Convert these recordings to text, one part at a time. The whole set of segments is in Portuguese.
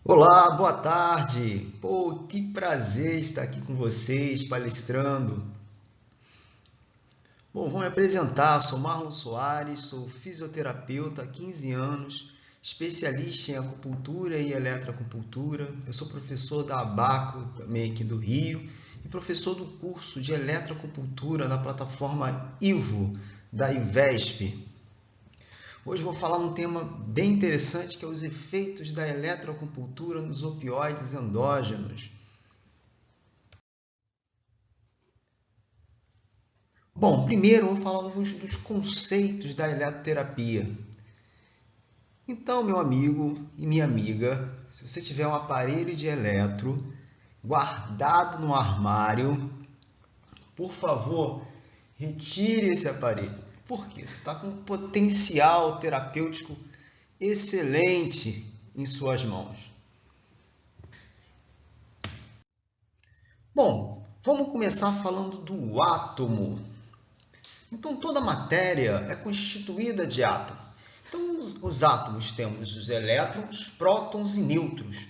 Olá, boa tarde. Pô, que prazer estar aqui com vocês, palestrando. Bom, vou me apresentar. Sou Marlon Soares, sou fisioterapeuta há 15 anos, especialista em acupuntura e eletroacupuntura. Eu sou professor da Abaco, também aqui do Rio, e professor do curso de eletroacupuntura da plataforma IVO, da IVESP. Hoje vou falar um tema bem interessante, que é os efeitos da eletroacupuntura nos opioides endógenos. Bom, primeiro vou falar dos conceitos da eletroterapia. Então, meu amigo e minha amiga, se você tiver um aparelho de eletro guardado no armário, por favor, retire esse aparelho. Por quê? Você está com um potencial terapêutico excelente em suas mãos. Bom, vamos começar falando do átomo. Então, toda matéria é constituída de átomos. Então, os átomos temos os elétrons, prótons e nêutrons.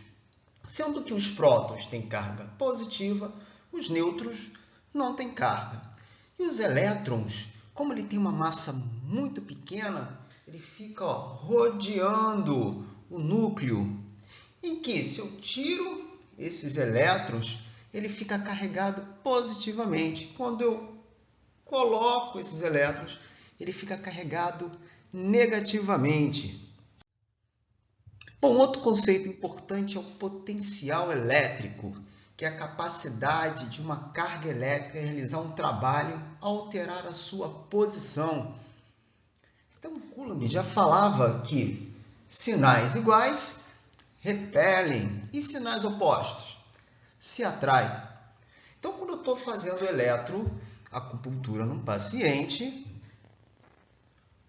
Sendo que os prótons têm carga positiva, os nêutrons não têm carga. E os elétrons, como ele tem uma massa muito pequena, ele fica rodeando o núcleo, em que se eu tiro esses elétrons, ele fica carregado positivamente. Quando eu coloco esses elétrons, ele fica carregado negativamente. Bom, outro conceito importante é o potencial elétrico, que é a capacidade de uma carga elétrica realizar um trabalho a alterar a sua posição. Então, Coulomb já falava que sinais iguais repelem e sinais opostos se atraem. Então, quando eu estou fazendo eletroacupuntura num paciente,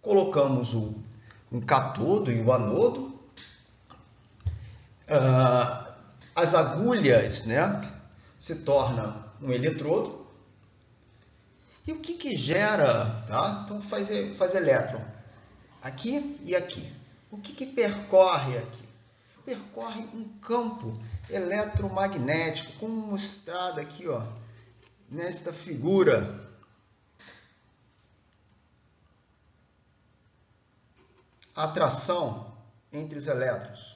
colocamos um cátodo e o anodo, as agulhas, se torna um eletrodo. E o que gera? Tá? Então, faz elétron aqui e aqui. O que percorre aqui? Percorre um campo eletromagnético, como mostrado aqui, ó, nesta figura. A atração entre os elétrons.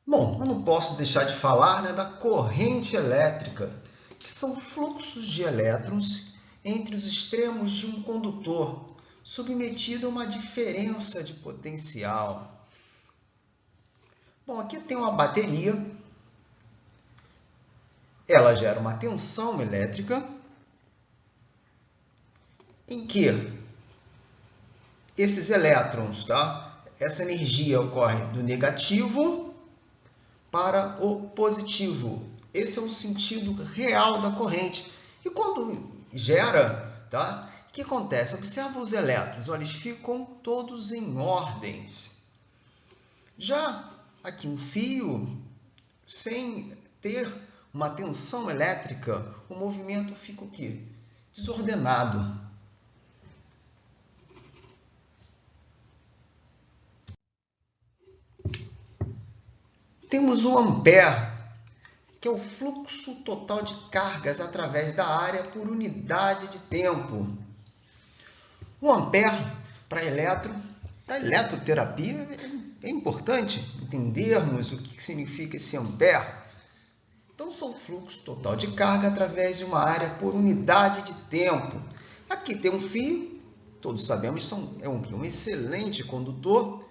Bom, eu não posso deixar de falar da corrente elétrica, que são fluxos de elétrons entre os extremos de um condutor, submetido a uma diferença de potencial. Bom, aqui tem uma bateria, ela gera uma tensão elétrica, em que esses elétrons, essa energia ocorre do negativo para o positivo. Esse é o sentido real da corrente. E quando gera, o que acontece? Observa os elétrons, eles ficam todos em ordens. Já aqui um fio, sem ter uma tensão elétrica, o movimento fica o quê? Desordenado. Temos o ampere, que é o fluxo total de cargas através da área por unidade de tempo. O ampere, para eletroterapia, é importante entendermos o que significa esse ampere. Então, são o fluxo total de carga através de uma área por unidade de tempo. Aqui tem um fio, todos sabemos, é um excelente condutor.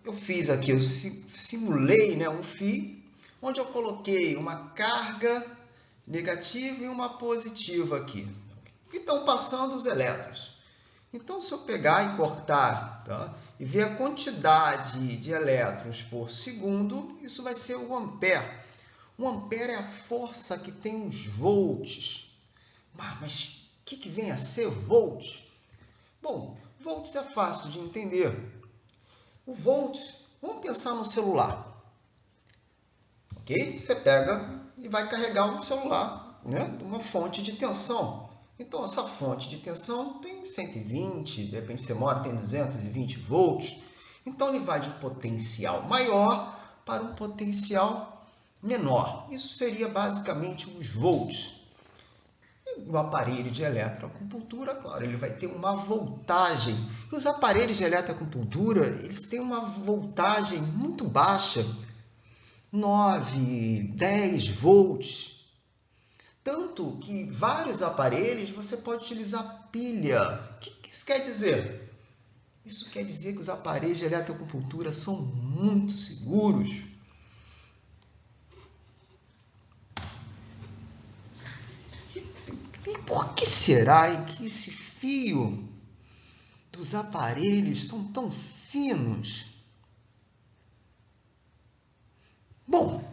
Eu fiz aqui, eu simulei um fio, onde eu coloquei uma carga negativa e uma positiva aqui. E estão passando os elétrons. Então, se eu pegar e cortar, e ver a quantidade de elétrons por segundo, isso vai ser o ampere. O ampere é a força que tem os volts. Mas o que vem a ser volts? Bom, volts é fácil de entender. O volts, vamos pensar no celular. Ok? Você pega e vai carregar o celular, uma fonte de tensão. Então, essa fonte de tensão tem 120, de repente você mora, tem 220 volts. Então, ele vai de um potencial maior para um potencial menor. Isso seria basicamente os volts. E o aparelho de eletroacupuntura, claro, ele vai ter uma voltagem. E os aparelhos de eletroacupuntura, eles têm uma voltagem muito baixa, 9, 10 volts. Tanto que vários aparelhos você pode utilizar pilha. O que isso quer dizer? Isso quer dizer que os aparelhos de eletroacupuntura são muito seguros. E por que será que esse fio dos aparelhos são tão finos? Bom,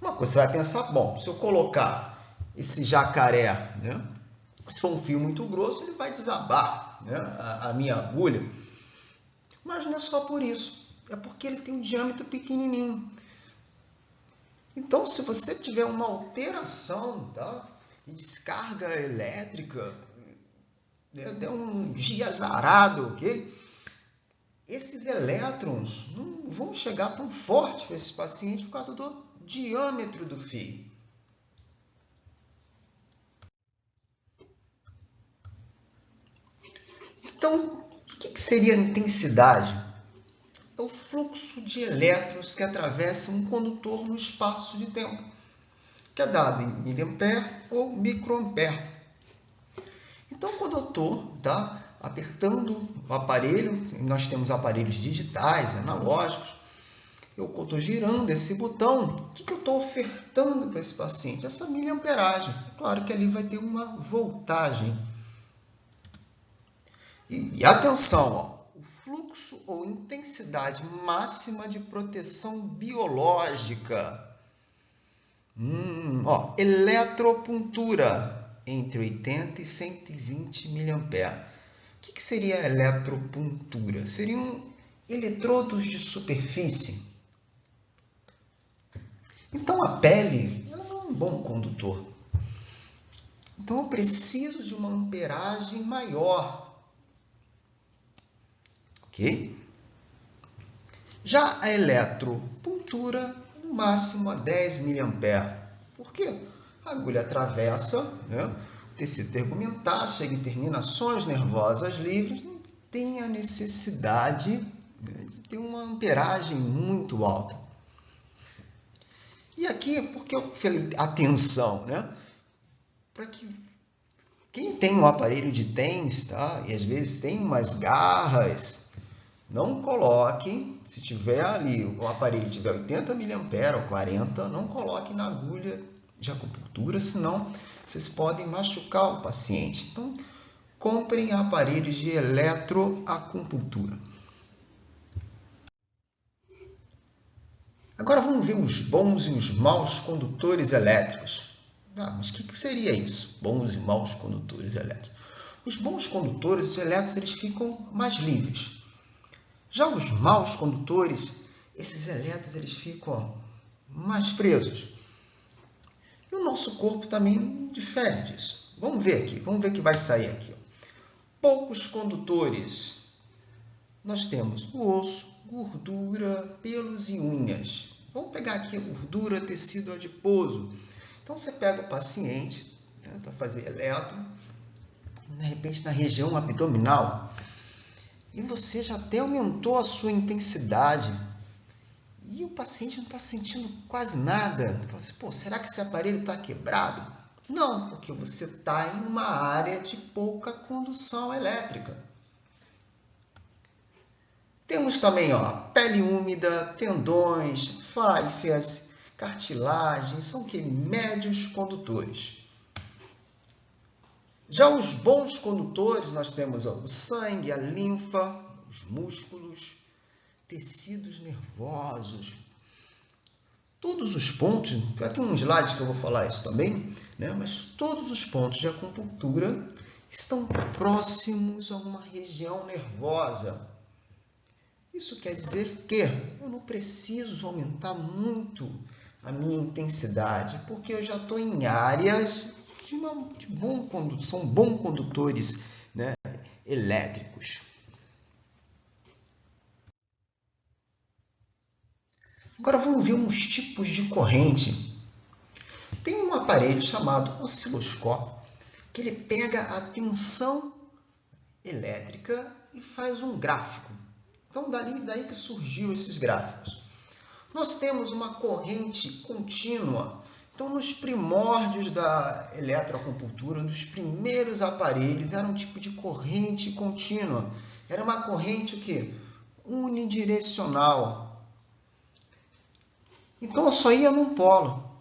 uma coisa você vai pensar, bom, se eu colocar esse jacaré, né, se for um fio muito grosso, ele vai desabar, né, a minha agulha. Mas não é só por isso, é porque ele tem um diâmetro pequenininho. Então, se você tiver uma alteração, tá, de descarga elétrica, até um dia azarado, ok? Esses elétrons não vão chegar tão forte para esse paciente por causa do diâmetro do fio. Então, o que seria a intensidade? É o fluxo de elétrons que atravessa um condutor no espaço de tempo, que é dado em miliampere ou microampere. Então, quando eu estou apertando o aparelho, nós temos aparelhos digitais, analógicos, eu estou girando esse botão, o que eu estou ofertando para esse paciente? Essa miliamperagem. Claro que ali vai ter uma voltagem. E atenção, ó, o fluxo ou intensidade máxima de proteção biológica. Ó, eletropuntura entre 80 e 120 mA. O que seria a eletropuntura? Seriam eletrodos de superfície. Então, a pele ela não é um bom condutor. Então, eu preciso de uma amperagem maior. Ok? Já a eletropuntura, no máximo a 10 mA. Por quê? A agulha atravessa, né, o tecido tegumentar, chega em terminações nervosas livres, não tem a necessidade de ter uma amperagem muito alta. E aqui, porque eu falei atenção, né? Para que quem tem um aparelho de TENS, tá? E às vezes tem umas garras, não coloque, se tiver ali, o aparelho tiver 80 mA ou 40, não coloque na agulha de acupuntura, senão vocês podem machucar o paciente. Então, comprem aparelhos de eletroacupuntura. Agora vamos ver os bons e os maus condutores elétricos. Mas o que seria isso? Bons e maus condutores elétricos. Os bons condutores elétricos eles ficam mais livres. Já os maus condutores, esses elétrons eles ficam mais presos. E o nosso corpo também difere disso. Vamos ver aqui, vamos ver o que vai sair aqui. Ó. Poucos condutores. Nós temos o osso, gordura, pelos e unhas. Vamos pegar aqui a gordura, tecido adiposo. Então, você pega o paciente, né, para fazer eletro, de repente na região abdominal, e você já até aumentou a sua intensidade. E o paciente não está sentindo quase nada. Você fala assim, pô, será que esse aparelho está quebrado? Não, porque você está em uma área de pouca condução elétrica. Temos também pele úmida, tendões, fáscias, cartilagens, são médios condutores. Já os bons condutores, nós temos o sangue, a linfa, os músculos, tecidos nervosos. Todos os pontos, vai ter um slide que eu vou falar isso também, né? Mas todos os pontos de acupuntura estão próximos a uma região nervosa. Isso quer dizer que eu não preciso aumentar muito a minha intensidade, porque eu já estou em áreas são bons condutores, né, elétricos. Agora vamos ver uns tipos de corrente. Tem um aparelho chamado osciloscópio, que ele pega a tensão elétrica e faz um gráfico. Então, daí que surgiu esses gráficos. Nós temos uma corrente contínua. Então, nos primórdios da eletroacupuntura, nos primeiros aparelhos, era um tipo de corrente contínua. Era uma corrente o quê? Unidirecional. Então, eu só ia num polo.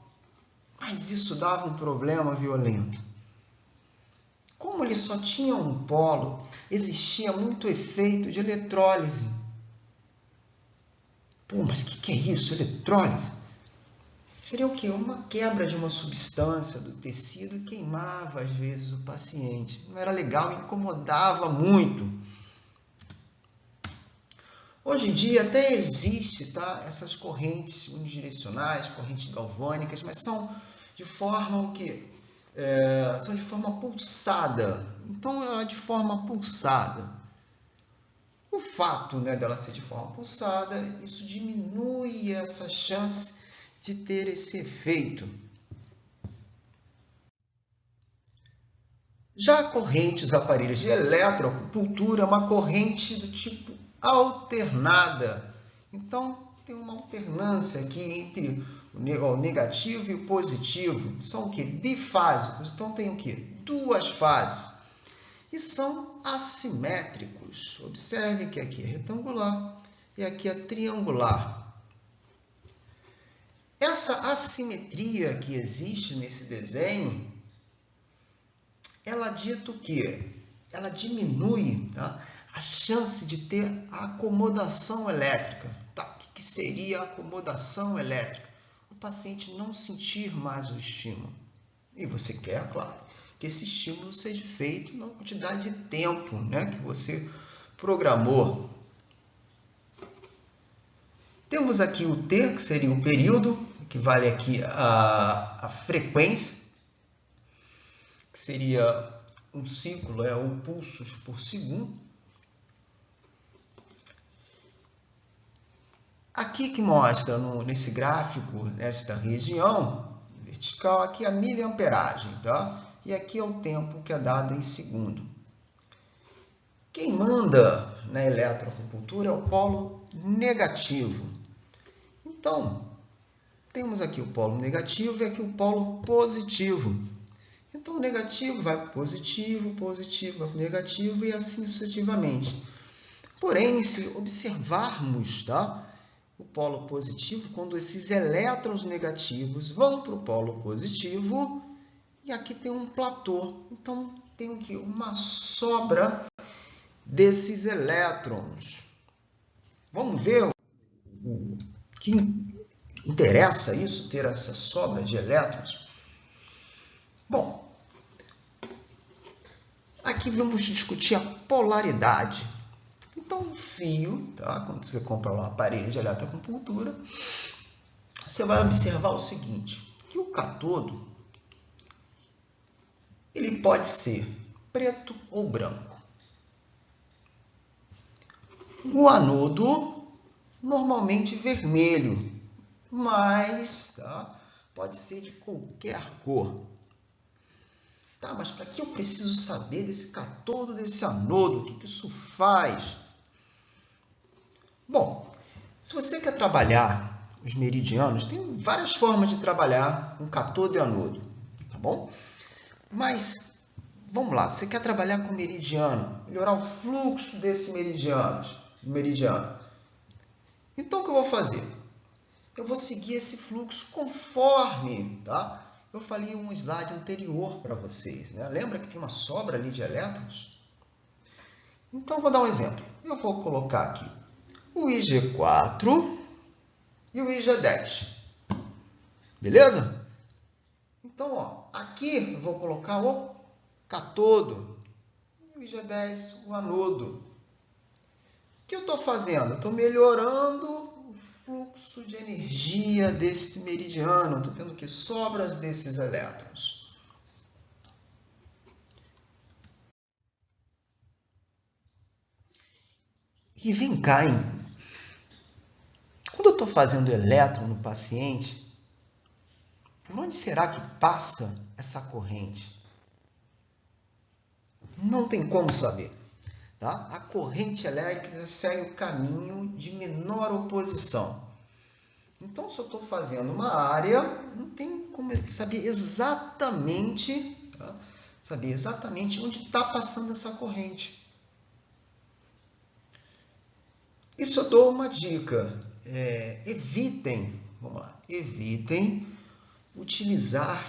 Mas isso dava um problema violento. Como ele só tinha um polo, existia muito efeito de eletrólise. Pô, mas o que é isso, eletrólise? Seria o quê? Uma quebra de uma substância do tecido e queimava, às vezes, o paciente. Não era legal, incomodava muito. Hoje em dia até existe, tá, essas correntes unidirecionais, correntes galvânicas, mas são de forma o quê? São de forma pulsada. Então, ela é de forma pulsada. O fato, né, dela ser de forma pulsada, isso diminui essa chance de ter esse efeito. Já a corrente, os aparelhos de eletroacupuntura, é uma corrente do tipo alternada. Então, tem uma alternância aqui entre o negativo e o positivo. São o quê? Bifásicos. Então, tem o quê? Duas fases. E são assimétricos. Observe que aqui é retangular e aqui é triangular. Essa assimetria que existe nesse desenho, ela dita o quê? Ela diminui, tá, a chance de ter a acomodação elétrica. Tá, o que seria a acomodação elétrica? O paciente não sentir mais o estímulo. E você quer, claro, que esse estímulo seja feito na quantidade de tempo, né, que você programou. Temos aqui o T, que seria o período, que vale aqui a frequência, que seria um ciclo, ou pulsos por segundo. Aqui que mostra, nesse gráfico, nesta região vertical, aqui a miliamperagem, tá? E aqui é o tempo que é dado em segundo. Quem manda na eletroacupuntura é o polo negativo. Então, temos aqui o polo negativo e aqui o polo positivo. Então, o negativo vai para o positivo, positivo vai para o negativo e assim sucessivamente. Porém, se observarmos, tá, o polo positivo, quando esses elétrons negativos vão para o polo positivo, e aqui tem um platô. Então, tem aqui uma sobra desses elétrons. Vamos ver o que interessa isso, ter essa sobra de elétrons? Bom, aqui vamos discutir a polaridade. Então, o fio, tá? Quando você compra um aparelho de eletroacupuntura, você vai observar o seguinte, que o catodo, ele pode ser preto ou branco. O anodo, normalmente vermelho, mas tá, pode ser de qualquer cor. Tá, mas para que eu preciso saber desse catodo, desse anodo? O que isso faz? Bom, se você quer trabalhar os meridianos, tem várias formas de trabalhar com catodo e anodo, tá bom? Mas, vamos lá, você quer trabalhar com meridiano, melhorar o fluxo desse meridiano. Então, o que eu vou fazer? Eu vou seguir esse fluxo conforme, tá? Eu falei em um slide anterior para vocês, né? Lembra que tem uma sobra ali de elétrons? Então, vou dar um exemplo. Eu vou colocar aqui o IG4 e o IG10. Beleza? Então, ó, aqui eu vou colocar o catodo e o IG10, o anodo. O que eu estou fazendo? Eu estou melhorando o fluxo de energia desse meridiano. Estou tendo que sobras desses elétrons. E vem cá, hein? Quando eu estou fazendo eletro no paciente, por onde será que passa essa corrente? Não tem como saber. Tá? A corrente elétrica segue o caminho de menor oposição. Então, se eu estou fazendo uma área, não tem como saber exatamente, tá? Onde está passando essa corrente. Isso eu dou uma dica. Evitem utilizar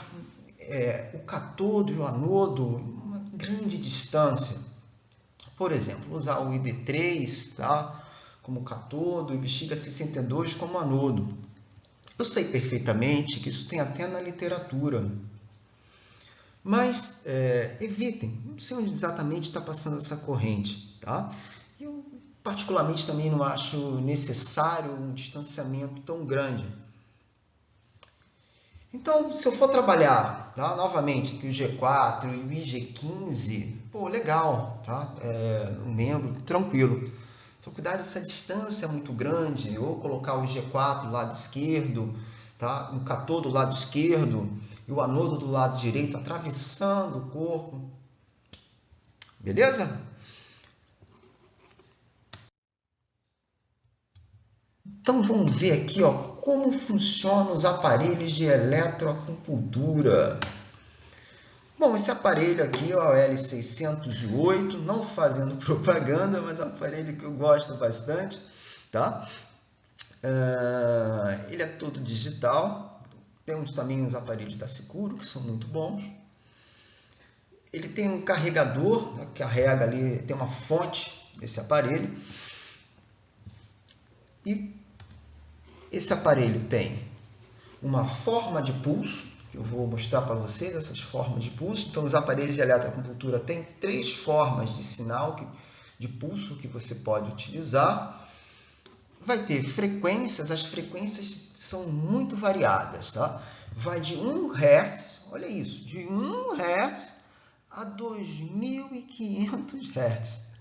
o cátodo e o anodo em uma grande distância. Por exemplo, usar o ID3, tá, como cátodo e bexiga 62 como anodo. Eu sei perfeitamente que isso tem até na literatura. Mas evitem, não sei onde exatamente está passando essa corrente. Tá? Eu, particularmente, também não acho necessário um distanciamento tão grande. Então, se eu for trabalhar, tá, novamente, aqui o G4 e o IG15, pô, legal, tá? Um membro tranquilo. Então, cuidar dessa distância muito grande, ou colocar o G4 do lado esquerdo, tá? Um cátodo do lado esquerdo e o anodo do lado direito, atravessando o corpo. Beleza? Então, vamos ver aqui, ó, como funcionam os aparelhos de eletroacupuntura. Bom, esse aparelho aqui, ó, o L608, não fazendo propaganda, mas é um aparelho que eu gosto bastante, tá? Ele é todo digital. Temos também os aparelhos da Securo, que são muito bons. Ele tem um carregador, né, que carrega ali, tem uma fonte desse aparelho. E esse aparelho tem uma forma de pulso, que eu vou mostrar para vocês essas formas de pulso. Então, os aparelhos de eletroacupuntura têm 3 formas de sinal de pulso que você pode utilizar. Vai ter frequências, as frequências são muito variadas, tá? Vai de 1 Hz, olha isso, de 1 Hz a 2.500 Hz.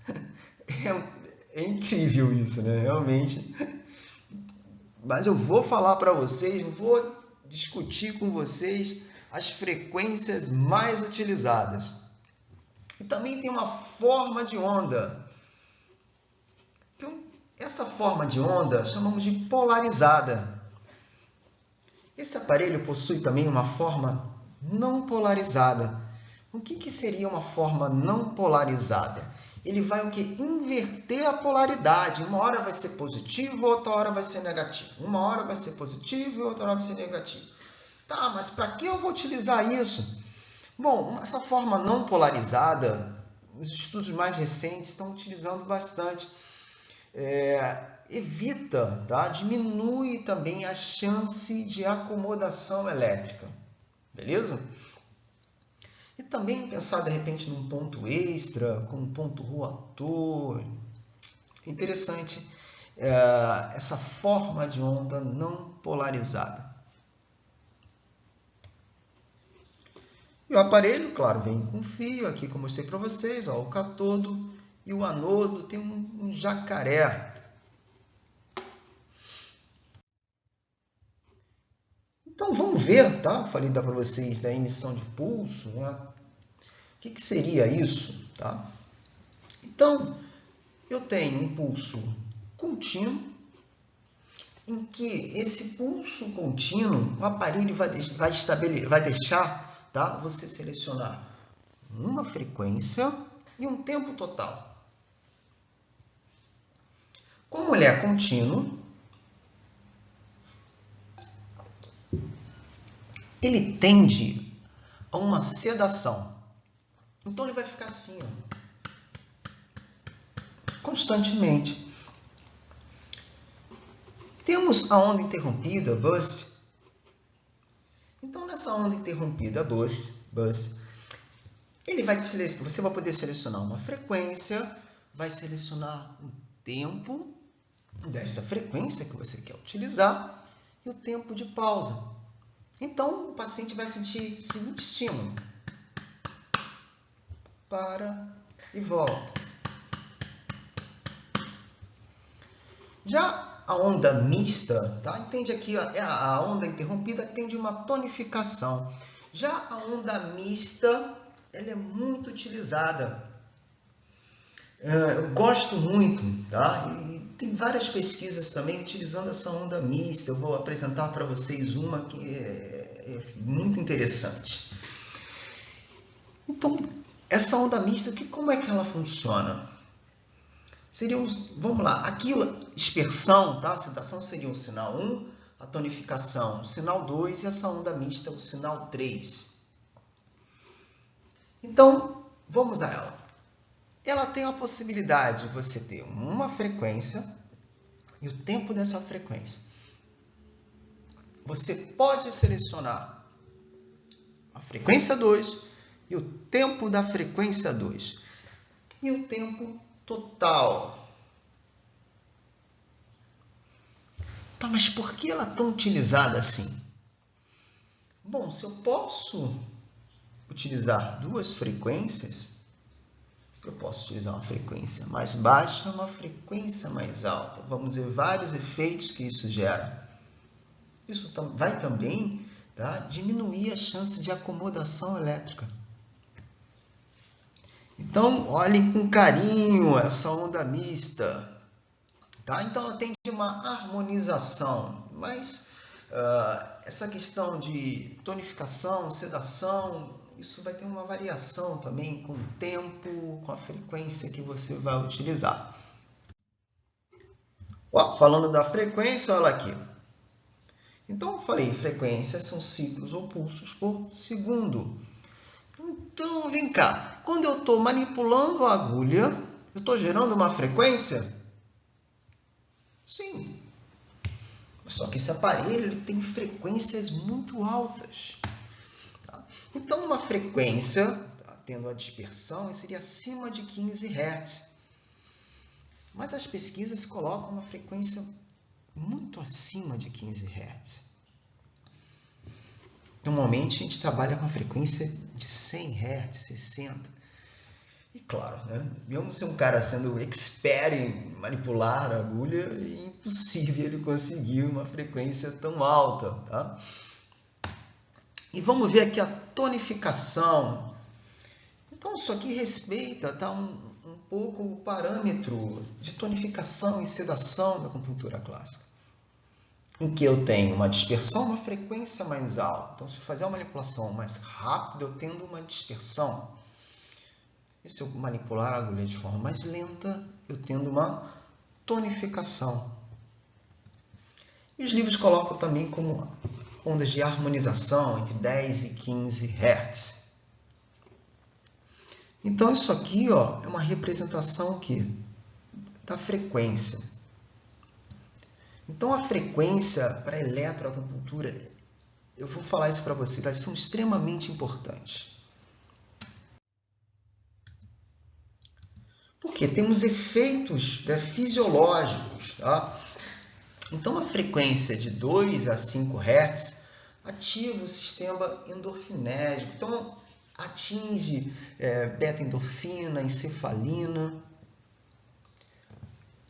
É incrível isso, né? Realmente. Mas eu vou falar para vocês, vou discutir com vocês as frequências mais utilizadas. E também tem uma forma de onda. Essa forma de onda chamamos de polarizada. Esse aparelho possui também uma forma não polarizada. O que seria uma forma não polarizada? Ele vai inverter a polaridade. Uma hora vai ser positivo, outra hora vai ser negativo. Uma hora vai ser positivo e outra hora vai ser negativo. Tá, mas para que eu vou utilizar isso? Bom, essa forma não polarizada, os estudos mais recentes estão utilizando bastante. Evita, tá? Diminui também a chance de acomodação elétrica. Beleza? E também pensar, de repente, num ponto extra, como um ponto rotator. Interessante essa forma de onda não polarizada. E o aparelho, claro, vem com fio, aqui como eu mostrei para vocês, ó, o cátodo e o anodo tem um jacaré. Então vamos ver, tá? Eu falei para vocês da emissão de pulso, né? O que seria isso, tá? Então, eu tenho um pulso contínuo, em que esse pulso contínuo, o aparelho vai deixar, tá? Você selecionar uma frequência e um tempo total. Como ele é contínuo, ele tende a uma sedação. Então, ele vai ficar assim, ó, constantemente. Temos a onda interrompida, burst. Então, nessa onda interrompida, burst, você vai poder selecionar uma frequência, vai selecionar o tempo dessa frequência que você quer utilizar e o tempo de pausa. Então, o paciente vai sentir o seguinte estímulo. Para e volta. Já a onda mista, tá? Entende aqui, a onda interrompida tende uma tonificação. Já a onda mista, ela é muito utilizada. Eu gosto muito, tá? E tem várias pesquisas também utilizando essa onda mista. Eu vou apresentar para vocês uma que é muito interessante. Então, essa onda mista, como é que ela funciona? Vamos lá, aqui a dispersão, tá? A sedação seria o sinal 1, a tonificação o sinal 2 e essa onda mista o sinal 3. Então, vamos a ela. Ela tem a possibilidade de você ter uma frequência e o tempo dessa frequência. Você pode selecionar a frequência 2 e o tempo da frequência 2. E o tempo total. Tá, mas por que ela é tão utilizada assim? Bom, se eu posso utilizar duas frequências, eu posso utilizar uma frequência mais baixa e uma frequência mais alta. Vamos ver vários efeitos que isso gera. Isso vai também, tá, diminuir a chance de acomodação elétrica. Então, olhem com carinho essa onda mista. Tá? Então, ela tem uma harmonização, mas essa questão de tonificação, sedação, isso vai ter uma variação também com o tempo, com a frequência que você vai utilizar. Falando da frequência, olha aqui. Então, eu falei, frequências são ciclos ou pulsos por segundo. Então, vem cá. Quando eu estou manipulando a agulha, eu estou gerando uma frequência? Sim. Só que esse aparelho ele tem frequências muito altas. Tá? Então, uma frequência, tá, tendo a dispersão, seria acima de 15 Hz. Mas as pesquisas colocam uma frequência muito acima de 15 Hz. Normalmente, a gente trabalha com a frequência de 100 Hz, 60. E claro, né? Mesmo ser um cara sendo expert em manipular a agulha, é impossível ele conseguir uma frequência tão alta. Tá? E vamos ver aqui a tonificação. Então, isso aqui respeita, tá, um pouco o parâmetro de tonificação e sedação da acupuntura clássica. Em que eu tenho uma dispersão, uma frequência mais alta. Então, se eu fazer uma manipulação mais rápida, eu tendo uma dispersão. E se eu manipular a agulha de forma mais lenta, eu tendo uma tonificação. E os livros colocam também como ondas de harmonização entre 10 e 15 Hz. Então, isso aqui, ó, é uma representação aqui da frequência. Então, a frequência para a eletroacupuntura, eu vou falar isso para vocês, elas são extremamente importantes. Porque temos efeitos, né, fisiológicos. Tá? Então, a frequência de 2 a 5 Hz ativa o sistema endorfinérgico. Então, atinge beta-endorfina, encefalina.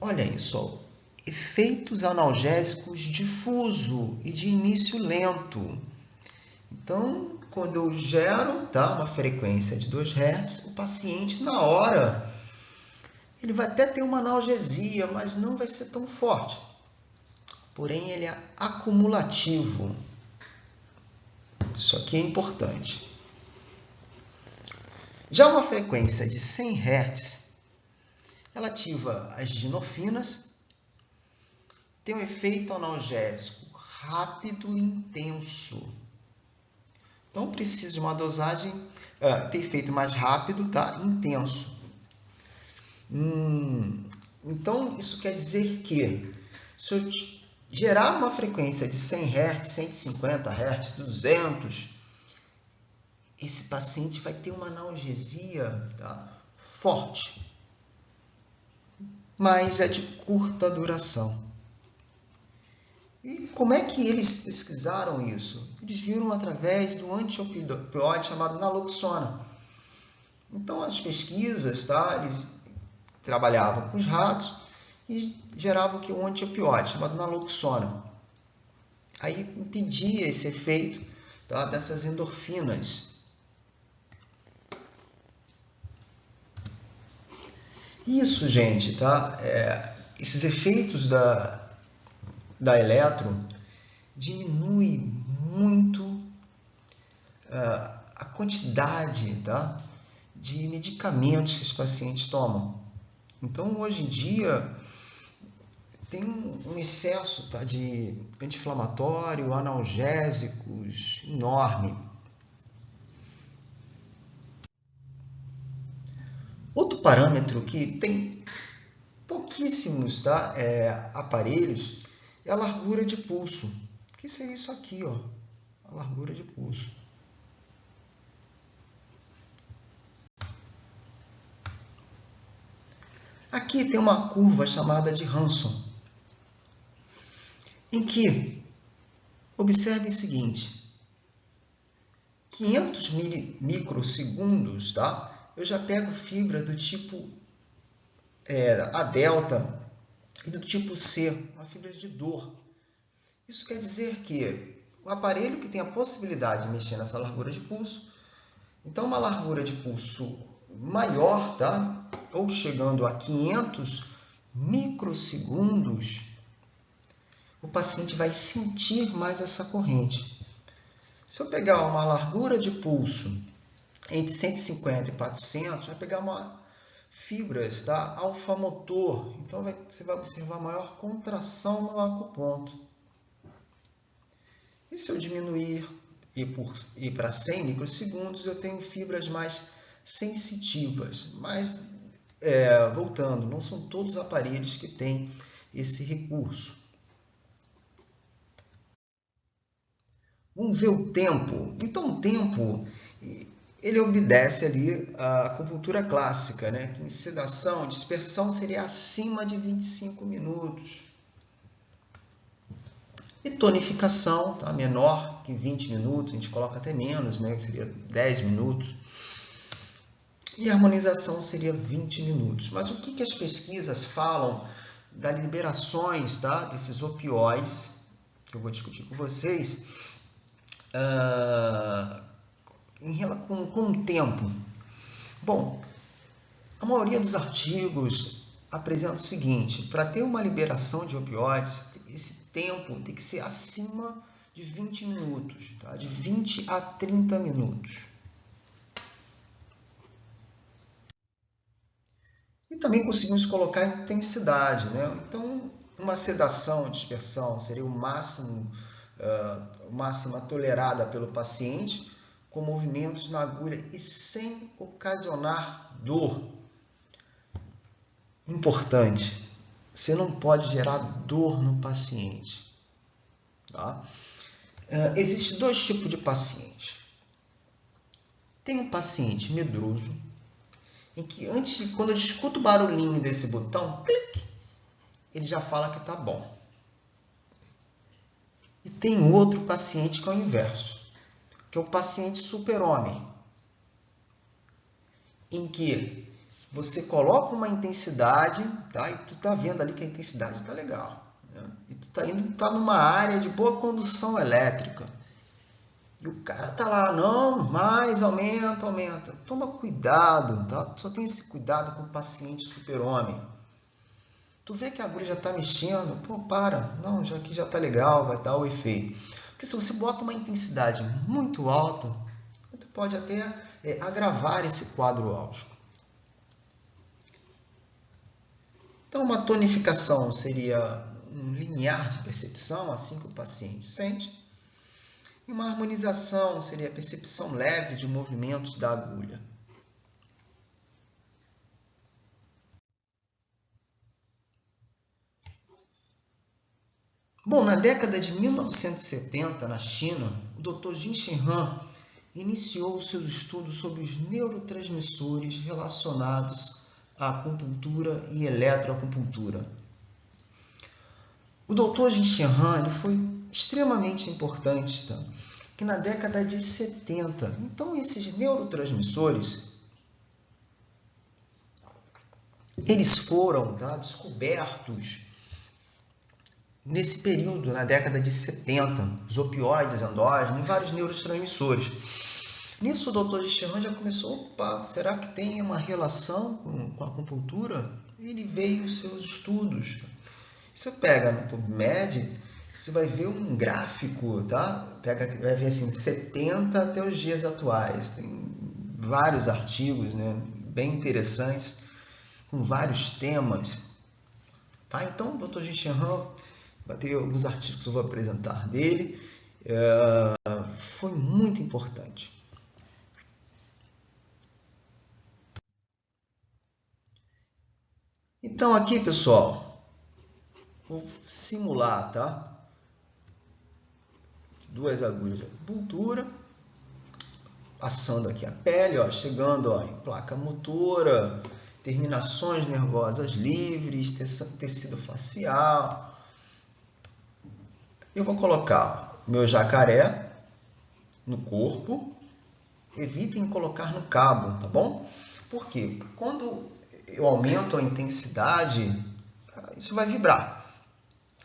Olha isso, ó. Efeitos analgésicos difuso e de início lento. Então, quando eu gero, tá, uma frequência de 2 Hz, o paciente, na hora, ele vai até ter uma analgesia, mas não vai ser tão forte. Porém, ele é acumulativo. Isso aqui é importante. Já uma frequência de 100 Hz, ela ativa as dinofinas, tem um efeito analgésico rápido e intenso. Então, precisa de uma dosagem, tem efeito mais rápido, tá? Intenso. Então, isso quer dizer que se eu gerar uma frequência de 100 Hz, 150 Hz, 200, esse paciente vai ter uma analgesia, tá, forte, mas é de curta duração. E como é que eles pesquisaram isso? Eles viram através do antiopioide chamado naloxona. Então, as pesquisas, tá, eles trabalhavam com os ratos e gerava um antiopioide chamado naloxona. Aí impedia esse efeito, tá, dessas endorfinas. Isso, gente, tá? Esses efeitos da eletro diminui muito a quantidade, tá, de medicamentos que os pacientes tomam. Então, hoje em dia, tem um excesso, tá, de anti-inflamatório, analgésicos enorme. Outro parâmetro que tem pouquíssimos, tá, aparelhos é a largura de pulso, que seria isso aqui, ó, a largura de pulso. Aqui tem uma curva chamada de Hanson, em que, observe o seguinte, 500 microsegundos, tá? Eu já pego fibra do tipo A delta e do tipo C, uma fibra de dor. Isso quer dizer que o aparelho que tem a possibilidade de mexer nessa largura de pulso, então uma largura de pulso maior, tá? Ou chegando a 500 microsegundos, o paciente vai sentir mais essa corrente. Se eu pegar uma largura de pulso entre 150 e 400, vai pegar fibras, tá, alfa-motor. Então você vai observar maior contração no acuponto. E se eu diminuir e para 100 microsegundos, eu tenho fibras mais sensitivas. Mas, voltando, não são todos os aparelhos que têm esse recurso. Vamos ver o tempo. Então, o tempo, ele obedece ali à acupuntura clássica, né? Que em sedação, dispersão seria acima de 25 minutos. E tonificação, tá? Menor que 20 minutos, a gente coloca até menos, né? Que seria 10 minutos. E harmonização seria 20 minutos. Mas o que as pesquisas falam das liberações, tá, desses opioides, que eu vou discutir com vocês, com o tempo? Bom, a maioria dos artigos apresenta o seguinte: para ter uma liberação de opioides, esse tempo tem que ser acima de 20 minutos, tá? De 20 a 30 minutos. E também conseguimos colocar intensidade, né? Então, uma sedação, dispersão, seria o máxima tolerada pelo paciente, com movimentos na agulha e sem ocasionar dor. Importante, você não pode gerar dor no paciente. Tá? Existem dois tipos de paciente. Tem um paciente medroso, em que quando eu escuto o barulhinho desse botão, clique, ele já fala que está bom. E tem outro paciente que é o inverso, que é o paciente super-homem, em que você coloca uma intensidade, tá? E tu está vendo ali que a intensidade está legal, né? E tu tá numa área de boa condução elétrica. E o cara tá lá, não, mais, aumenta. Toma cuidado, tá? Só tem esse cuidado com o paciente super-homem. Tu vê que a agulha já está mexendo, pô, para, não, já que já está legal, vai dar o efeito. Porque se você bota uma intensidade muito alta, você pode até agravar esse quadro álgico. Então, uma tonificação seria um limiar de percepção, assim que o paciente sente. E uma harmonização seria a percepção leve de movimentos da agulha. Bom, na década de 1970, na China, o Dr. Jin Shenhan iniciou seus estudos sobre os neurotransmissores relacionados à acupuntura e eletroacupuntura. O Dr. Jin Shenhan foi extremamente importante, tá? Que na década de 70, então esses neurotransmissores eles foram descobertos nesse período, na década de 70, os opioides endógenos e vários neurotransmissores. Nisso o Dr. Gesterhan já começou, opa, será que tem uma relação com a acupuntura? Ele veio os seus estudos. Você pega no PubMed, você vai ver um gráfico, tá? Vai ver assim, 70 até os dias atuais. Tem vários artigos, né, bem interessantes, com vários temas. Tá? Então, o Dr. Gesterhan vai ter alguns artigos que eu vou apresentar dele. Foi muito importante. Então, aqui, pessoal, vou simular, tá? 2 agulhas de acupuntura, passando aqui a pele, ó, chegando ó, em placa motora, terminações nervosas livres, tecido facial. Eu vou colocar ó, meu jacaré no corpo. Evitem colocar no cabo, tá bom? Por quê? Quando eu aumento a intensidade, isso vai vibrar.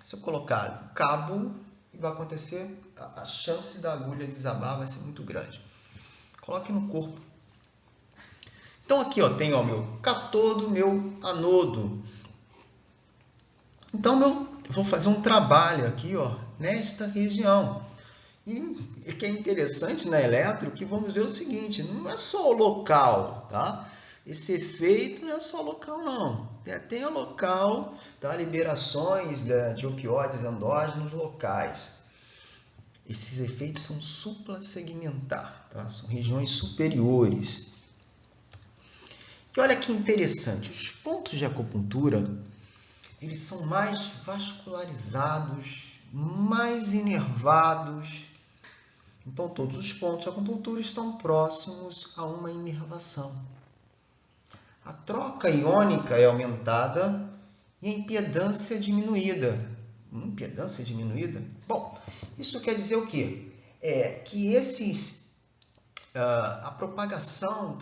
Se eu colocar no cabo, o que vai acontecer? A chance da agulha desabar vai ser muito grande. Coloque no corpo. Então aqui ó, tem o meu catodo, meu anodo. Então eu vou fazer um trabalho aqui ó, nesta região. E que é interessante na eletro que vamos ver o seguinte, não é só o local, tá? Esse efeito não é só local não, tem o local, tá? Liberações de opioides endógenos locais. Esses efeitos são suprassegmentar, tá? São regiões superiores. E olha que interessante, os pontos de acupuntura, eles são mais vascularizados, mais inervados. Então, todos os pontos de acupuntura estão próximos a uma inervação. A troca iônica é aumentada e a impedância diminuída. Impedância diminuída? Bom, isso quer dizer o quê? Que a propagação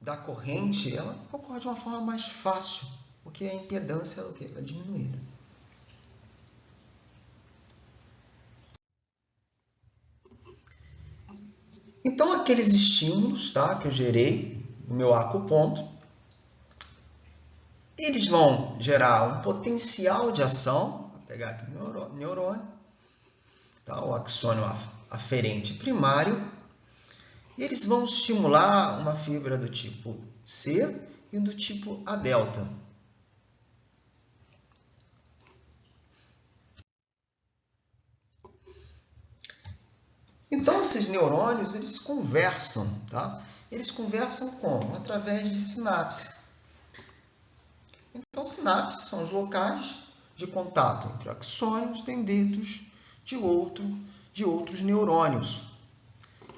da corrente ela ocorre de uma forma mais fácil, porque a impedância é diminuída. Então, aqueles estímulos que eu gerei no meu acuponto, eles vão gerar um potencial de ação. Vou pegar aqui o neurônio, tá? O axônio aferente primário, e eles vão estimular uma fibra do tipo C e do tipo A delta. Então, esses neurônios, eles conversam, tá? Eles conversam como? Através de sinapse. Então, sinapses são os locais de contato entre axônios, dendritos de outros neurônios.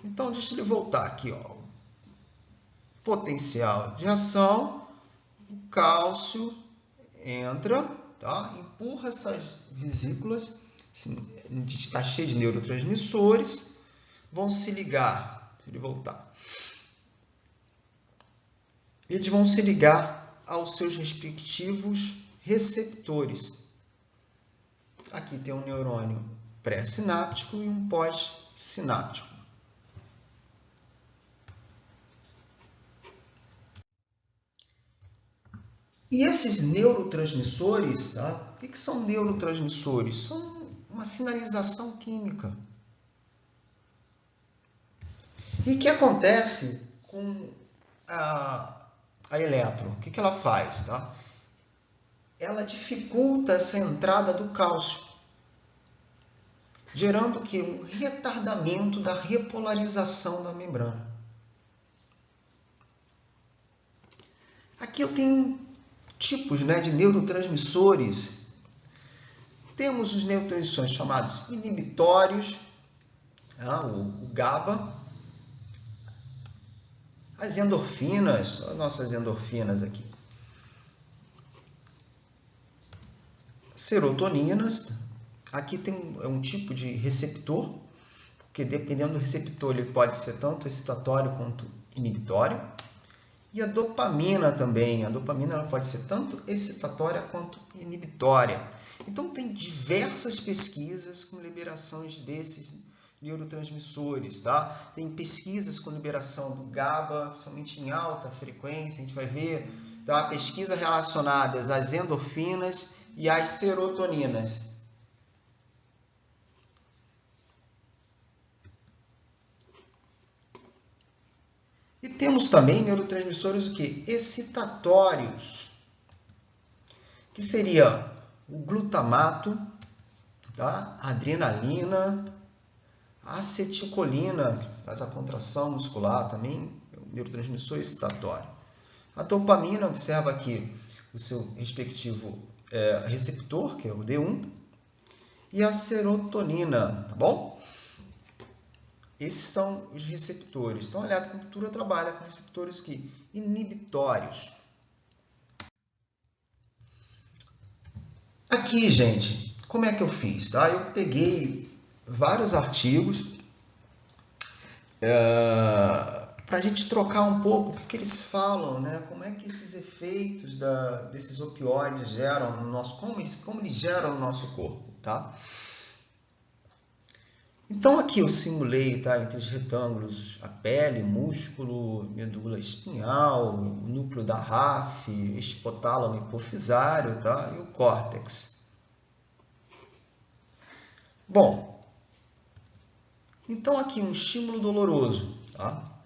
Então, deixa eu voltar aqui, ó. Potencial de ação, o cálcio entra, tá? Empurra essas vesículas, está cheio de neurotransmissores, vão se ligar, se ele voltar. Eles vão se ligar aos seus respectivos receptores. Aqui tem um neurônio pré-sináptico e um pós-sináptico. E esses neurotransmissores, tá? O que são neurotransmissores? São uma sinalização química. E o que acontece com a eletro? O que ela faz? Tá? Ela dificulta essa entrada do cálcio, gerando o quê? Um retardamento da repolarização da membrana. Aqui eu tenho tipos de neurotransmissores. Temos os neurotransmissores chamados inibitórios, o GABA, as endorfinas, as nossas endorfinas aqui, serotoninas. Aqui tem um tipo de receptor, porque dependendo do receptor ele pode ser tanto excitatório quanto inibitório. E a dopamina também. A dopamina ela pode ser tanto excitatória quanto inibitória. Então, tem diversas pesquisas com liberações desses neurotransmissores, tá? Tem pesquisas com liberação do GABA, somente em alta frequência, a gente vai ver, tá? Pesquisas relacionadas às endorfinas e às serotoninas. E temos também neurotransmissores o quê? Excitatórios, que seria o glutamato, tá? A adrenalina, a acetilcolina, que faz a contração muscular também, é um neurotransmissor excitatório. A dopamina, observa aqui o seu respectivo receptor, que é o D1, e a serotonina, tá bom? Esses são os receptores. Então, a eletroacupuntura trabalha com receptores inibitórios. Aqui, gente, como é que eu fiz? Tá? Eu peguei vários artigos para a gente trocar um pouco o que eles falam, né? Como é que esses efeitos desses opioides geram no nosso, como eles geram no nosso corpo, tá? Então aqui eu simulei, tá, entre os retângulos a pele, músculo, medula espinhal, o núcleo da RAF, hipotálamo hipofisário, tá, e o córtex. Bom, então aqui um estímulo doloroso, tá?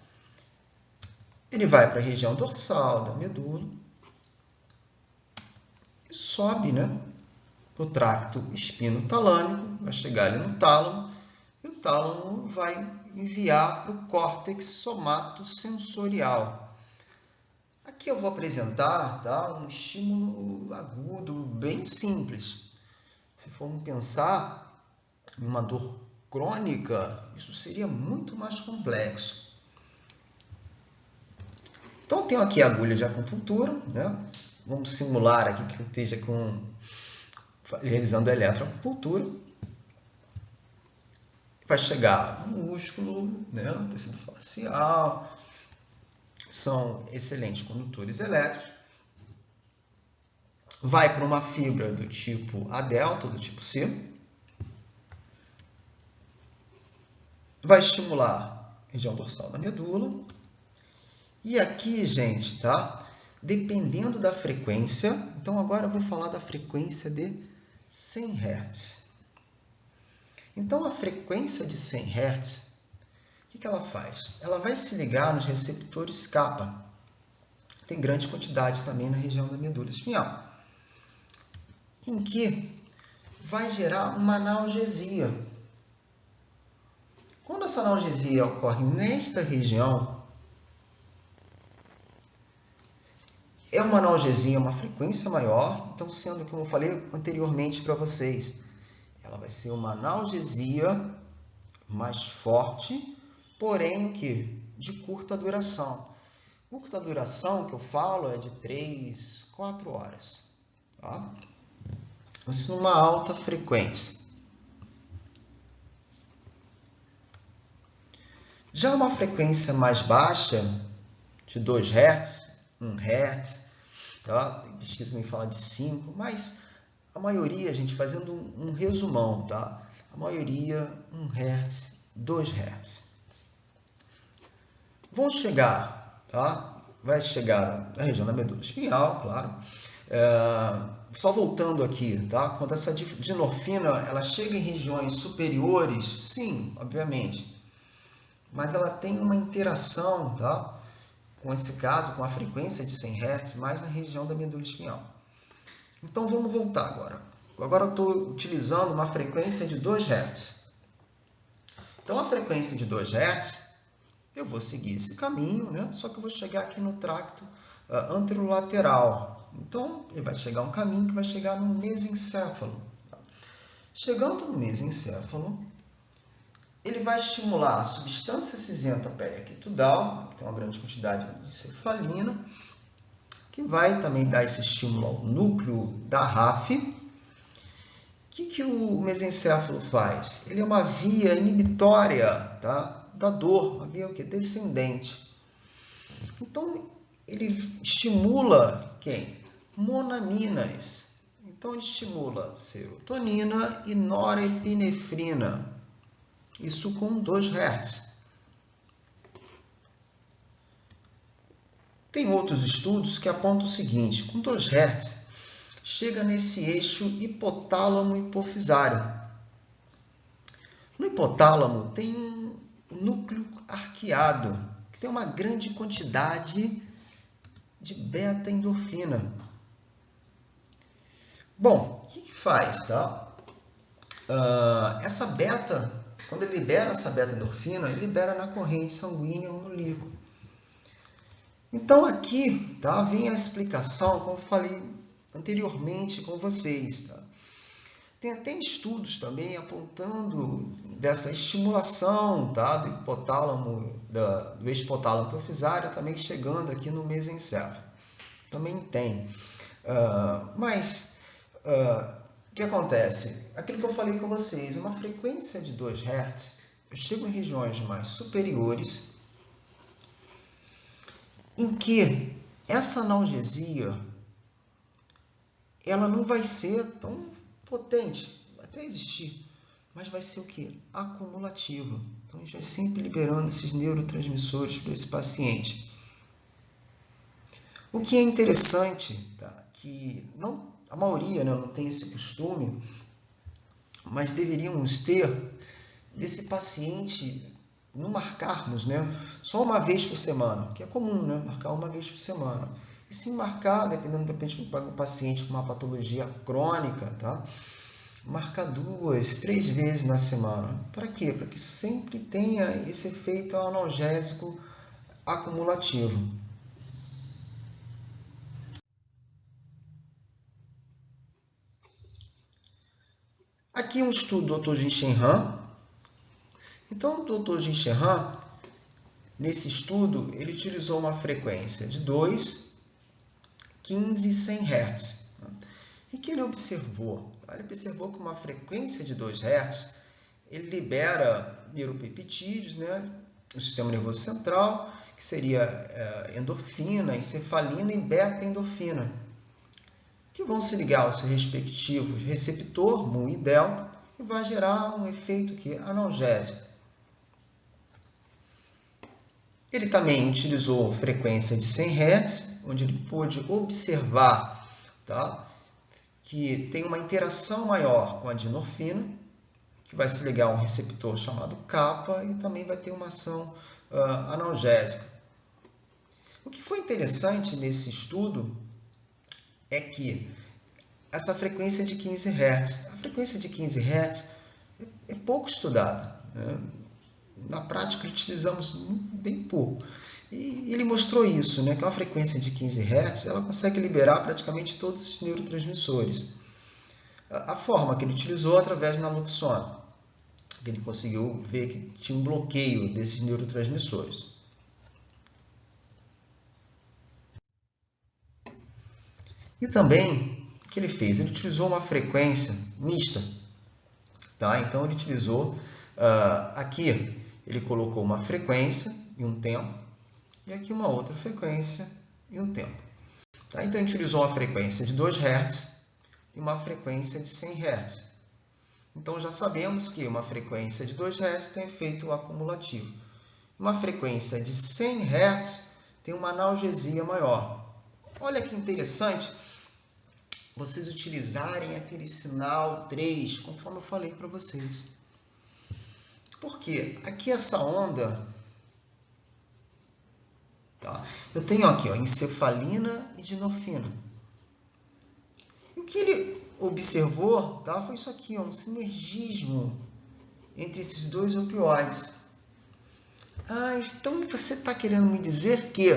Ele vai para a região dorsal da medula e sobe, né, para o tracto espinotalâmico, vai chegar ali no tálamo, e o tálamo vai enviar para o córtex somatosensorial. Aqui eu vou apresentar, tá, um estímulo agudo, bem simples. Se formos pensar em uma dor crônica, isso seria muito mais complexo. Então, eu tenho aqui a agulha de acupuntura, né? Vamos simular aqui que eu esteja realizando a eletroacupuntura. Vai chegar no músculo, né, no tecido facial, são excelentes condutores elétricos. Vai para uma fibra do tipo A delta, do tipo C. Vai estimular a região dorsal da medula. E aqui, gente, tá? Dependendo da frequência, então agora eu vou falar da frequência de 100 Hz. Então, a frequência de 100 Hz, o que ela faz? Ela vai se ligar nos receptores kappa. Tem grande quantidade também na região da medula espinhal. Em que vai gerar uma analgesia. Quando essa analgesia ocorre nesta região, é uma analgesia, uma frequência maior, então sendo, como eu falei anteriormente para vocês, ela vai ser uma analgesia mais forte, porém de curta duração. Curta duração que eu falo é de 3, 4 horas. Tá? Isso numa alta frequência. Já uma frequência mais baixa, de 2 Hz, 1 Hz, tá? Tem pesquisa que me fala de 5, mas a maioria, gente, fazendo um resumão, tá? A maioria 1 Hz, 2 Hz. Vão chegar, tá? Vai chegar na região da medula espinhal, claro. Só voltando aqui, tá? Quando essa dinorfina ela chega em regiões superiores, sim, obviamente. Mas ela tem uma interação, tá? Com esse caso, com a frequência de 100 Hz, mais na região da medula espinhal. Então, vamos voltar agora. Agora eu estou utilizando uma frequência de 2 Hz. Então, a frequência de 2 Hz, eu vou seguir esse caminho, né? Só que eu vou chegar aqui no tracto anterolateral. Então, ele vai chegar um caminho que vai chegar no mesencéfalo. Chegando no mesencéfalo, ele vai estimular a substância cinzenta periaquetudal, que tem uma grande quantidade de cefalina, que vai também dar esse estímulo ao núcleo da RAF. O que o mesencéfalo faz? Ele é uma via inibitória, tá, da dor, uma via descendente. Então, ele estimula quem? Monaminas. Então, ele estimula serotonina e norepinefrina. Isso com 2 Hz. Tem outros estudos que apontam o seguinte: com 2 Hz, chega nesse eixo hipotálamo-hipofisário. No hipotálamo tem um núcleo arqueado, que tem uma grande quantidade de beta-endorfina. Bom, o que faz? Tá? Essa beta, quando ele libera essa beta-endorfina, ele libera na corrente sanguínea ou no líquido. Então, aqui tá, vem a explicação, como eu falei anteriormente com vocês. Tá? Tem até estudos também apontando dessa estimulação, tá, do hipotálamo, do eixo-hipotálamo hipofisário, também chegando aqui no mesencéfalo. Também tem. O que acontece? Aquilo que eu falei com vocês, uma frequência de 2 Hz, eu chego em regiões mais superiores, em que essa analgesia ela não vai ser tão potente, vai até existir, mas vai ser o quê? Acumulativa. Então, a gente vai sempre liberando esses neurotransmissores para esse paciente. O que é interessante, tá? Que a maioria, né, não tem esse costume, mas deveríamos ter desse paciente não marcarmos, né, só uma vez por semana, que é comum, né, marcar uma vez por semana. E sim marcar, dependendo do paciente com uma patologia crônica, tá? Marcar 2, 3 vezes na semana. Para quê? Para que sempre tenha esse efeito analgésico acumulativo. Aqui um estudo do Dr. Jin Shen Han. Então, o Dr. Jin Shen Han, nesse estudo, ele utilizou uma frequência de 2, 15 e 100 Hz. E que ele observou? Ele observou que uma frequência de 2 Hz, ele libera neuropeptídeos, né, no sistema nervoso central, que seria endorfina, encefalina e beta-endorfina, que vão se ligar aos seus respectivos receptor, mu e delta, e vai gerar um efeito analgésico. Ele também utilizou frequência de 100 Hz, onde ele pôde observar, tá, que tem uma interação maior com a dinorfina, que vai se ligar a um receptor chamado kappa e também vai ter uma ação analgésica. O que foi interessante nesse estudo é que essa frequência de 15 Hz, a frequência de 15 Hz é pouco estudada, né? Na prática, utilizamos bem pouco. E ele mostrou isso, né, que uma frequência de 15 Hz ela consegue liberar praticamente todos os neurotransmissores. A forma que ele utilizou através da naloxona, que ele conseguiu ver que tinha um bloqueio desses neurotransmissores. E também, o que ele fez? Ele utilizou uma frequência mista. Tá? Então, ele utilizou aqui, ele colocou uma frequência e um tempo, e aqui uma outra frequência e um tempo. Tá? Então, ele utilizou uma frequência de 2 Hz e uma frequência de 100 Hz. Então, já sabemos que uma frequência de 2 Hz tem efeito acumulativo. Uma frequência de 100 Hz tem uma analgesia maior. Olha que interessante vocês utilizarem aquele sinal 3, conforme eu falei para vocês. Por quê? Aqui essa onda, tá? Eu tenho aqui encefalina e dinorfina. E o que ele observou, tá, foi isso aqui, um sinergismo entre esses dois opioides. Então você está querendo me dizer que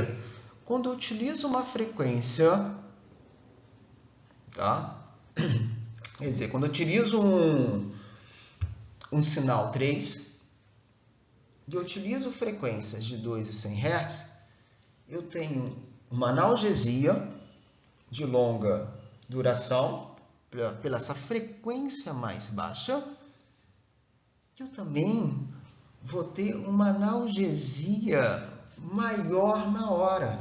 quando eu utilizo uma frequência, tá? Quer dizer, quando eu utilizo um sinal 3 e eu utilizo frequências de 2 e 100 Hz, eu tenho uma analgesia de longa duração pela essa frequência mais baixa, que eu também vou ter uma analgesia maior na hora.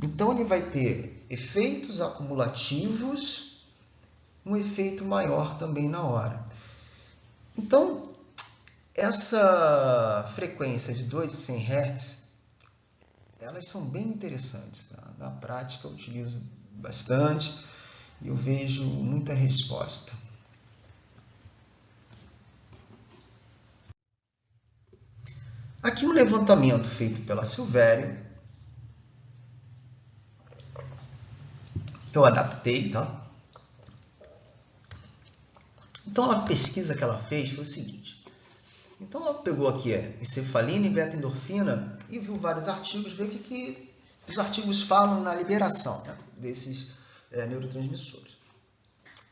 Então, ele vai ter efeitos acumulativos, um efeito maior também na hora. Então, essa frequência de 2 e 100 Hz, elas são bem interessantes. Tá? Na prática, eu utilizo bastante e eu vejo muita resposta. Aqui um levantamento feito pela Silvério. Eu adaptei, tá? Então, a pesquisa que ela fez foi o seguinte. Então, ela pegou aqui encefalina e beta-endorfina e viu vários artigos, ver o que os artigos falam na liberação, né, desses neurotransmissores.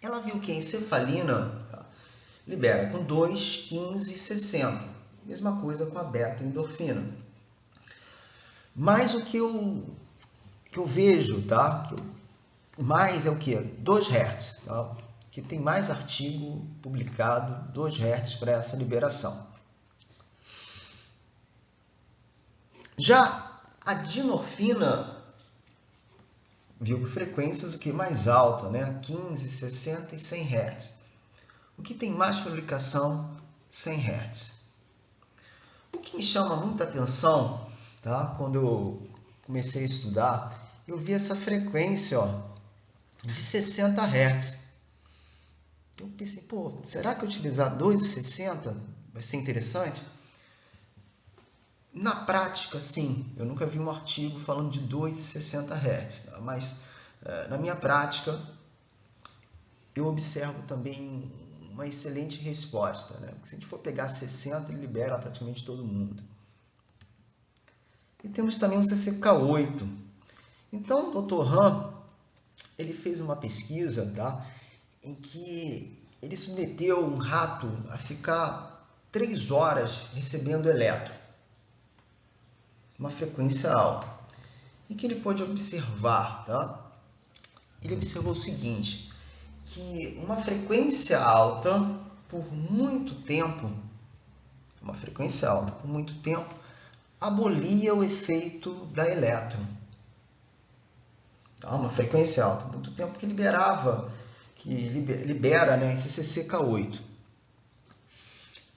Ela viu que a encefalina, tá, libera com 2, 15 e 60. Mesma coisa com a beta-endorfina. Mas o que eu vejo, tá, mais é o que? 2 Hz. Tá? Que tem mais artigo publicado, 2 Hz para essa liberação. Já a dinorfina viu que frequências o que mais alta, né? 15, 60 e 100 Hz. O que tem mais publicação? 100 Hz. O que me chama muita atenção, tá? Quando eu comecei a estudar, eu vi essa frequência, ó, de 60 Hz. Eu pensei, pô, será que utilizar 2,60 vai ser interessante? Na prática, sim. Eu nunca vi um artigo falando de 2,60 Hz, tá? Mas na minha prática, eu observo também uma excelente resposta, né? Se a gente for pegar 60, ele libera praticamente todo mundo. E temos também um CCK8. Então, o Dr. Han, ele fez uma pesquisa, tá? Em que ele submeteu um rato a ficar 3 horas recebendo elétron, uma frequência alta. E que ele pôde observar, tá? Ele observou o seguinte, que uma frequência alta por muito tempo, abolia o efeito da elétron. Tá? Uma frequência alta, por muito tempo que libera, né, esse CCK8.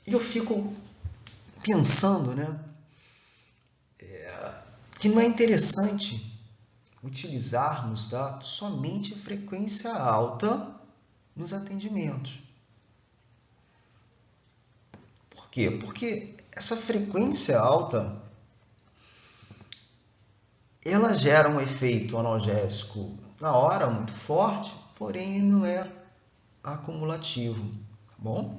E eu fico pensando, né, que não é interessante utilizarmos, tá, somente frequência alta nos atendimentos. Por quê? Porque essa frequência alta, ela gera um efeito analgésico na hora muito forte, porém não é acumulativo, tá bom?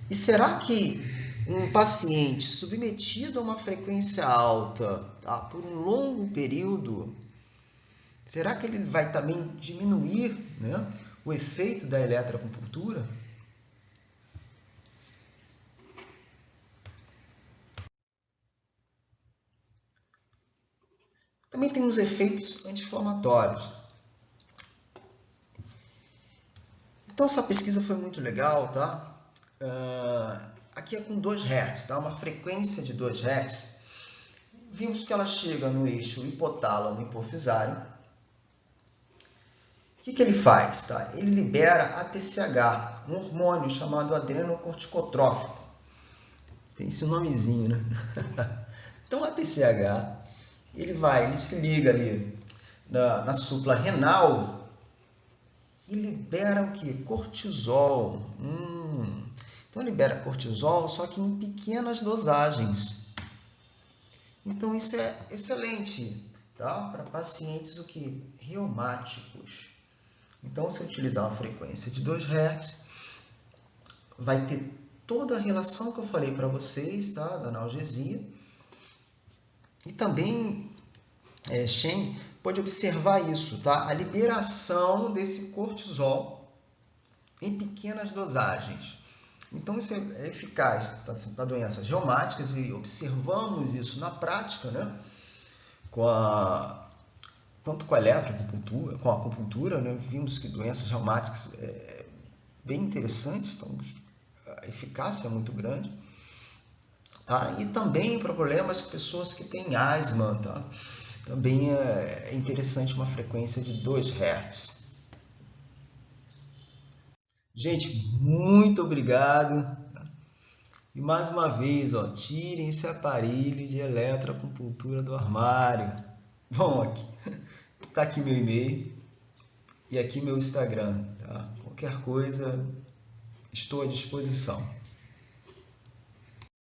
E será que um paciente submetido a uma frequência alta, tá, por um longo período, será que ele vai também diminuir, né, o efeito da eletroacupuntura? Também tem os efeitos anti-inflamatórios. Então, essa pesquisa foi muito legal, tá? Aqui é com 2 Hz, tá? Uma frequência de 2 Hz. Vimos que ela chega no eixo hipotálamo-hipofisário. O que ele faz? Tá? Ele libera ATCH, um hormônio chamado adrenocorticotrófico. Tem esse nomezinho, né? Então, o ATCH, ele se liga ali na súpula renal e libera o que? Cortisol. Então, libera cortisol, só que em pequenas dosagens. Então, isso é excelente, tá? Para pacientes reumáticos. Então, se utilizar uma frequência de 2 Hz, vai ter toda a relação que eu falei para vocês, tá? Da analgesia. E também, Shen pode observar isso, tá? A liberação desse cortisol em pequenas dosagens. Então, isso é eficaz para doenças reumáticas e observamos isso na prática, né? Tanto com a eletroacupuntura, com a acupuntura, né? Vimos que doenças reumáticas bem interessantes, a eficácia é muito grande. Tá? E também para problemas de pessoas que têm asma, tá? Também é interessante uma frequência de 2 Hz. Gente, muito obrigado. E mais uma vez, ó, tirem esse aparelho de eletroacupuntura do armário. Bom, aqui tá aqui meu e-mail e aqui meu Instagram, tá? Qualquer coisa, estou à disposição.